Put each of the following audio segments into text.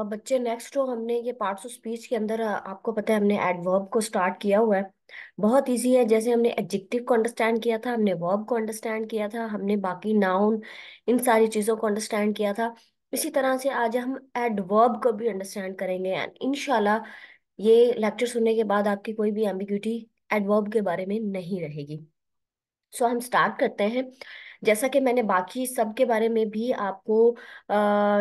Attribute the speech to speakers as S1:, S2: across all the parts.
S1: बच्चे नेक्स्ट तो हमने ये पार्ट्स ऑफ स्पीच के अंदर आपको पता है हमने एडवर्ब को स्टार्ट किया हुआ है। बहुत इजी है। जैसे हमने एडजेक्टिव को अंडरस्टैंड किया था, हमने वर्ब को अंडरस्टैंड किया था, हमने बाकी नाउन इन सारी चीज़ों को अंडरस्टैंड किया था। इसी तरह से आज हम एडवर्ब को भी अंडरस्टैंड करेंगे एंड इंशाल्लाह ये लेक्चर सुनने के बाद आपकी कोई भी एम्बिग्यूटी एडवर्ब के बारे में नहीं रहेगी। सो हम स्टार्ट करते हैं। जैसा कि मैंने बाकी सब के बारे में भी आपको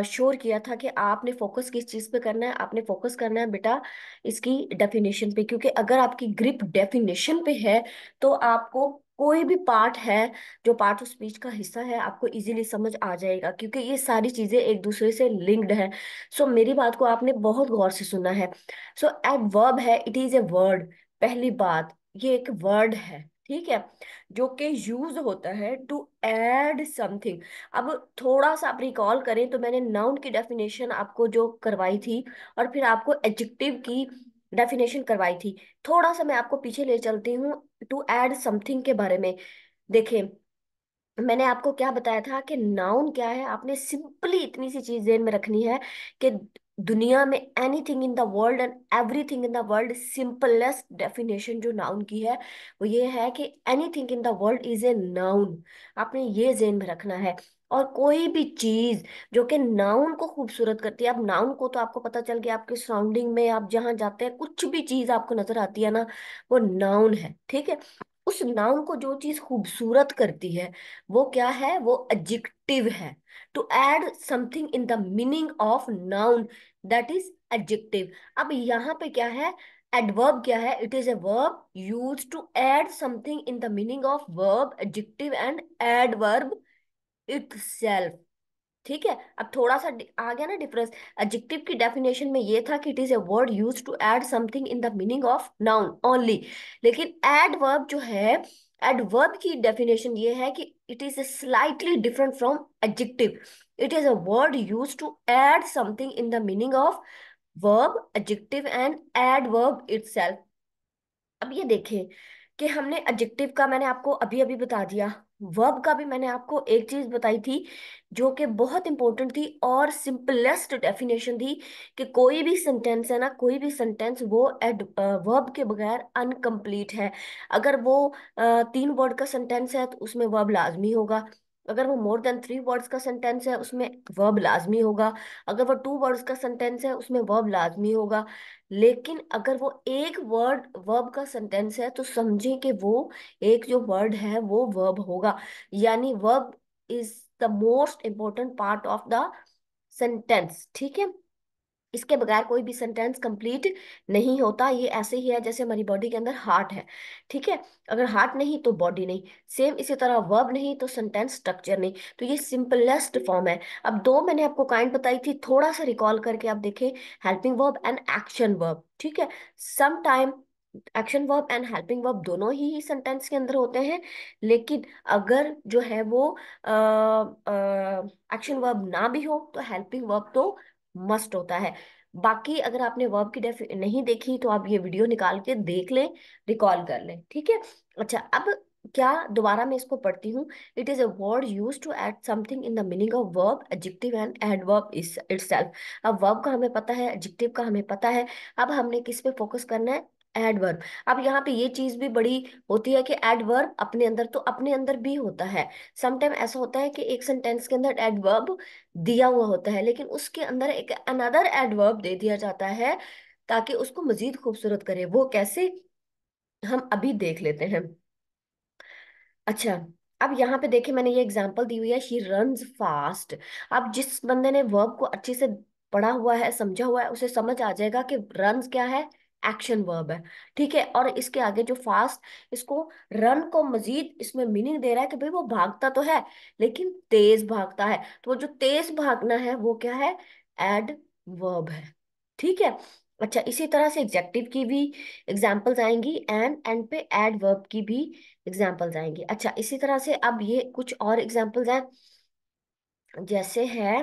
S1: श्योर किया था कि आपने फोकस किस चीज़ पे करना है। आपने फोकस करना है बेटा इसकी डेफिनेशन पे, क्योंकि अगर आपकी ग्रिप डेफिनेशन पे है तो आपको कोई भी पार्ट है जो पार्ट ऑफ स्पीच का हिस्सा है आपको इजीली समझ आ जाएगा, क्योंकि ये सारी चीज़ें एक दूसरे से लिंक्ड है। सो मेरी बात को आपने बहुत गौर से सुना है। सो एडवर्ब है, इट इज ए वर्ड। पहली बात, ये एक वर्ड है, ठीक है, जो कि यूज होता है टू ऐड समथिंग। अब थोड़ा सा आप रिकॉल करें तो मैंने नाउन की डेफिनेशन आपको जो करवाई थी और फिर आपको एडजेक्टिव की डेफिनेशन करवाई थी। थोड़ा सा मैं आपको पीछे ले चलती हूँ टू ऐड समथिंग के बारे में। देखें, मैंने आपको क्या बताया था कि नाउन क्या है। आपने सिंपली इतनी सी चीज ध्यान में रखनी है कि दुनिया में anything in the world and everything in the world, simplest definition जो नाउन की है वो ये है कि anything in the world is a noun. आपने ये ध्यान में रखना है। और कोई भी चीज जो कि नाउन को खूबसूरत करती है, अब नाउन को तो आपको पता चल गया, आपके सराउंडिंग में आप जहां जाते हैं कुछ भी चीज आपको नजर आती है ना, वो नाउन है, ठीक है। उस नाउन को जो चीज खूबसूरत करती है वो क्या है, वो एडजेक्टिव है। To add something in the meaning of noun, that is adjective. अब यहाँ पे क्या है, एडवर्ब क्या है, it is a verb use to add something in the meaning of verb, adjective and adverb itself. ठीक है, अब थोड़ा सा आ गया ना डिफरेंस। एडजेक्टिव की डेफिनेशन में ये था कि it is a word use to add something in the meaning of noun only. लेकिन एडवर्ब जो है, एडवर्ब की डेफिनेशन ये है कि it is slightly different from adjective. It is a word use to add something in the meaning of verb, adjective and adverb itself. अब ये देखें कि हमने एडजेक्टिव का मैंने आपको अभी अभी बता दिया, वर्ब का भी मैंने आपको एक चीज बताई थी जो कि बहुत इंपॉर्टेंट थी और सिंपलेस्ट डेफिनेशन थी कि कोई भी सेंटेंस है ना, कोई भी सेंटेंस वो एड वर्ब के बगैर अनकंप्लीट है। अगर वो 3 वर्ड का सेंटेंस है तो उसमें वर्ब लाजमी होगा। अगर वो मोर देन 3 वर्ड्स का सेंटेंस है उसमें वर्ब लाजमी होगा। अगर वो 2 वर्ड्स का सेंटेंस है उसमें वर्ब लाजमी होगा। लेकिन अगर वो एक वर्ड वर्ब का सेंटेंस है तो समझें कि वो एक जो वर्ड है वो वर्ब होगा। यानी verb is the most important part of the sentence, ठीक है। इसके बगैर कोई भी सेंटेंस कंप्लीट नहीं होता। ये ऐसे ही है जैसे हमारी बॉडी के अंदर हार्ट है, ठीक है। अगर हार्ट नहीं तो बॉडी नहीं, सेम इसी तरह वर्ब नहीं तो सेंटेंस स्ट्रक्चर नहीं। तो ये सिंपलेस्ट फॉर्म है। अब दो मैंने आपको काइंड बताई थी, थोड़ा सा रिकॉल करके आप देखें, helping verb and action verb, ठीक है। Some time action verb and helping verb दोनों ही सेंटेंस के अंदर होते हैं। लेकिन अगर जो है वो एक्शन वर्ब ना भी हो तो हेल्पिंग वर्ब तो मस्ट होता है। बाकी अगर आपने वर्ब की डेफि नहीं देखी तो आप ये वीडियो निकाल के देख लें, रिकॉल कर लें, ठीक है। अच्छा, अब क्या, दोबारा मैं इसको पढ़ती हूँ। It is a word use to add something in the meaning of verb, adjective and adverb itself. अब वर्ब का हमें पता है, एडजेक्टिव का हमें पता है। अब हमने किस पे फोकस करना है, एडवर्ब। अब यहाँ पे ये चीज भी बड़ी होती है कि एडवर्ब अपने अंदर तो अपने अंदर भी होता है। समटाइम ऐसा होता है कि एक सेंटेंस के अंदर एडवर्ब दिया हुआ होता है लेकिन उसके अंदर एक अनदर एडवर्ब दे दिया जाता है ताकि उसको मजीद खूबसूरत करे। वो कैसे, हम अभी देख लेते हैं। अच्छा, अब यहाँ पे देखे मैंने ये एग्जांपल दी हुई है, शी रन्स फास्ट। अब जिस बंदे ने वर्ब को अच्छे से पढ़ा हुआ है, समझा हुआ है, उसे समझ आ जाएगा कि रन्स क्या है, एक्शन वर्ब है, ठीक है। और इसके आगे जो फास्ट, इसको रन को मजीद इसमें मीनिंग दे रहा है कि भाई वो भागता तो है लेकिन तेज भागता है। तो वो जो तेज भागना है वो क्या है, एड वर्ब है, ठीक है। अच्छा, इसी तरह से एग्जेक्टिव की भी एग्जाम्पल्स आएंगी एंड पे एड वर्ब की भी एग्जाम्पल्स आएंगे। अच्छा, इसी तरह से अब ये कुछ और एग्जाम्पल्स हैं। जैसे है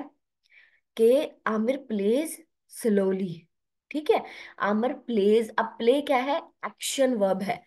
S1: कि आमिर प्लेज स्लोली, ठीक है। आमिर प्लेज, अब प्ले क्या है, एक्शन वर्ब है,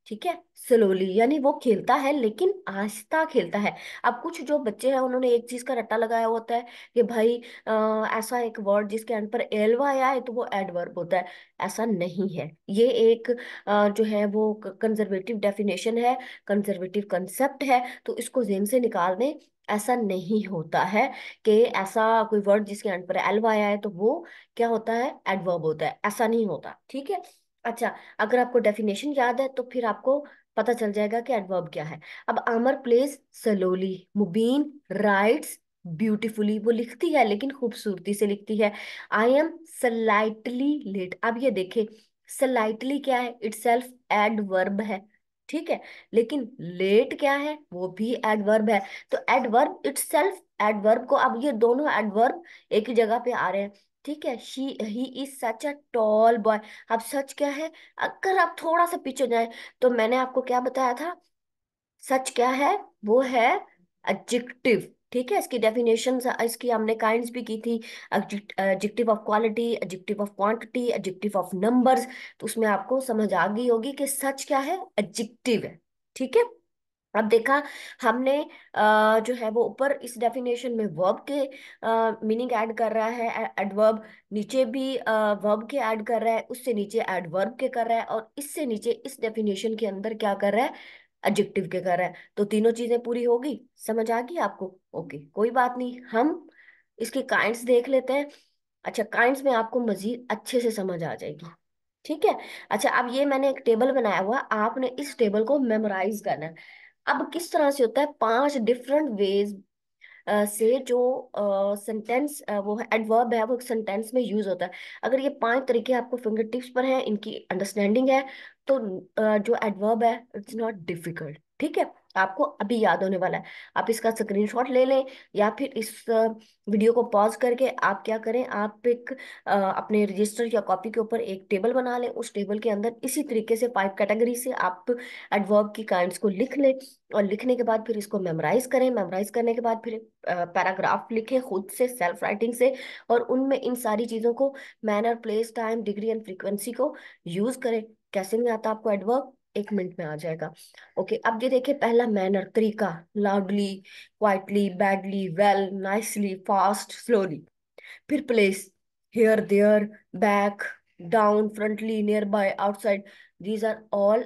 S1: ठीक है, स्लोली यानी वो खेलता है लेकिन आहिस्ता खेलता है। अब कुछ जो बच्चे हैं उन्होंने एक चीज का रट्टा लगाया होता है कि भाई ऐसा एक वर्ड जिसके एंड पर एल वाई आए तो वो एडवर्ब होता है। ऐसा नहीं है, ये एक जो है वो कंजर्वेटिव डेफिनेशन है, कंजर्वेटिव कंसेप्ट है, तो इसको जेहन से निकाल दें। ऐसा नहीं होता है कि ऐसा कोई वर्ड जिसके एंड पर एल वाई आए तो वो क्या होता है, एडवर्ब होता है, ऐसा नहीं होता। ठीक है। अच्छा, अगर आपको डेफिनेशन याद है तो फिर आपको पता चल जाएगा कि एडवर्ब क्या है। अब आमर प्लेज स्लोली, मुबीन राइट्स ब्यूटीफुली, वो लिखती है लेकिन खूबसूरती से लिखती है। आई एम स्लाइटली लेट, अब ये देखे स्लाइटली क्या है, इटसेल्फ एडवर्ब है। ठीक है, लेकिन लेट क्या है, वो भी एडवर्ब है। तो एडवर्ब इटसेल्फ एडवर्ब को, अब ये दोनों एडवर्ब एक ही जगह पे आ रहे हैं। ठीक है, she he is such a tall boy. अब सच क्या है, अगर आप थोड़ा सा पीछे जाए तो मैंने आपको क्या बताया था, सच क्या है, वो है एडजेक्टिव। ठीक है, इसकी डेफिनेशन इसकी हमने काइंड्स भी की थी, adjective of quality, adjective of quantity, adjective of numbers. तो उसमें आपको समझ आ गई होगी कि सच क्या है, एडजेक्टिव है। ठीक है। अब देखा हमने जो है वो ऊपर इस डेफिनेशन में वर्ब के मीनिंग ऐड कर रहा है एडवर्ब, नीचे भी वर्ब के ऐड कर रहा है, उससे नीचे एडवर्ब के कर रहा है, और इससे नीचे इस डेफिनेशन के अंदर क्या कर रहा है, एडजेक्टिव के कर रहा है। तो तीनों चीजें पूरी होगी, समझ आ गई आपको? ओके, कोई बात नहीं, हम इसके काइंड्स देख लेते हैं। अच्छा, काइंड्स में आपको मजीद अच्छे से समझ आ जाएगी। ठीक है। अच्छा, अब ये मैंने एक टेबल बनाया हुआ, आपने इस टेबल को मेमोराइज करना है। अब किस तरह से होता है, 5 डिफरेंट वेज से जो सेंटेंस वो है एडवर्ब है, वो सेंटेंस में यूज होता है। अगर ये 5 तरीके आपको फिंगर टिप्स पर हैं, इनकी अंडरस्टैंडिंग है, तो जो एडवर्ब है इट्स नॉट डिफिकल्ट। ठीक है, आपको अभी याद होने वाला है। आप इसका स्क्रीनशॉट ले लें, या फिर इस वीडियो को पॉज करके आप क्या करें, आप एक अपने रजिस्टर या कॉपी के ऊपर एक टेबल बना लें, उस टेबल के अंदर इसी तरीके से 5 कैटेगरी से आप एडवर्ब की काइंड्स को लिख लें, और लिखने के बाद फिर इसको मेमोराइज करें, मेमोराइज करने के बाद फिर पैराग्राफ लिखें खुद से सेल्फ राइटिंग से, और उनमें इन सारी चीजों को, manner, place, time, degree and frequency को यूज करें। कैसे नहीं आता आपको एडवर्ब, 1 मिनट में आ जाएगा। ओके, अब ये देखिए, पहला मैनर, तरीका, loudly, quietly, badly, well, nicely, fast, slowly. फिर place, here, there, back, down, frontly, near by, outside, these are all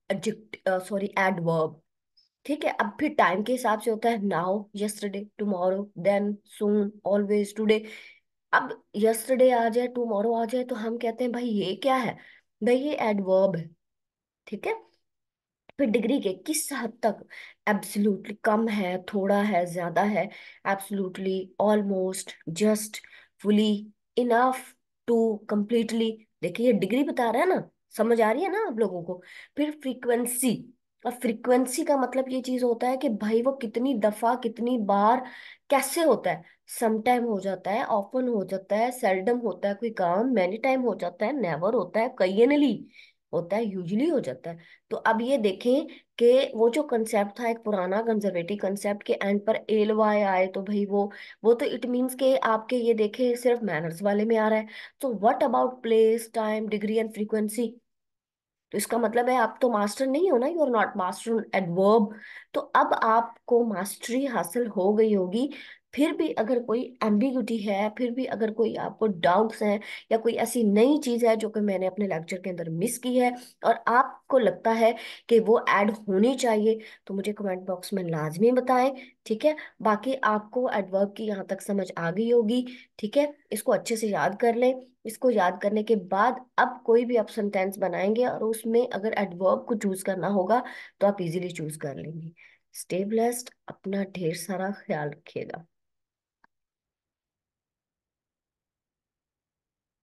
S1: adverb. ठीक है, अब फिर टाइम के हिसाब से होता है, नाउ, यस्टरडे, टुमारो, देन, सून, ऑलवेज, टुडे। अब यस्टरडे आ जाए, टुमारो आ जाए, तो हम कहते हैं भाई ये क्या है, भाई ये एडवर्ब है। ठीक है। फिर डिग्री के किस हद तक, एब्सोल्युटली कम है, थोड़ा है, ज्यादा है, absolutely, almost, just, fully, enough, too, completely. देखिए ये डिग्री बता रहा है ना, समझ आ रही है ना आप लोगों को? फिर फ्रीक्वेंसी, और फ्रीक्वेंसी का मतलब ये चीज होता है कि भाई वो कितनी दफा, कितनी बार, कैसे होता है। सम टाइम हो जाता है, ऑफन हो जाता है, सेल्डम होता है कोई काम, मैनी टाइम हो जाता है, नेवर होता है, कईनली होता है, यूजली हो जाता है। तो अब ये देखें कि वो जो कंसेप्ट था एक पुराना कंजर्वेटिव कंसेप्ट के एंड पर एल वाई आए तो भाई वो तो इट मीन्स के आपके ये देखे सिर्फ मैनर्स वाले में आ रहा है। तो what about place, time, degree and frequency? तो इसका मतलब है आप तो मास्टर नहीं हो ना, you are not master adverb. तो अब आपको मास्टरी हासिल हो गई होगी। फिर भी अगर कोई एम्बिग्यूटी है, फिर भी अगर कोई आपको डाउट्स हैं, या कोई ऐसी नई चीज है जो कि मैंने अपने लेक्चर के अंदर मिस की है, और आपको लगता है कि वो ऐड होनी चाहिए, तो मुझे कमेंट बॉक्स में लाजमी बताएं। ठीक है, बाकी आपको एडवर्ब की यहाँ तक समझ आ गई होगी। ठीक है, इसको अच्छे से याद कर लें। इसको याद करने के बाद अब कोई भी आप सेंटेंस बनाएंगे और उसमें अगर एडवर्ब को चूज करना होगा तो आप इजीली चूज कर लेंगे। स्टे ब्लेस्ड, अपना ढेर सारा ख्याल रखिएगा।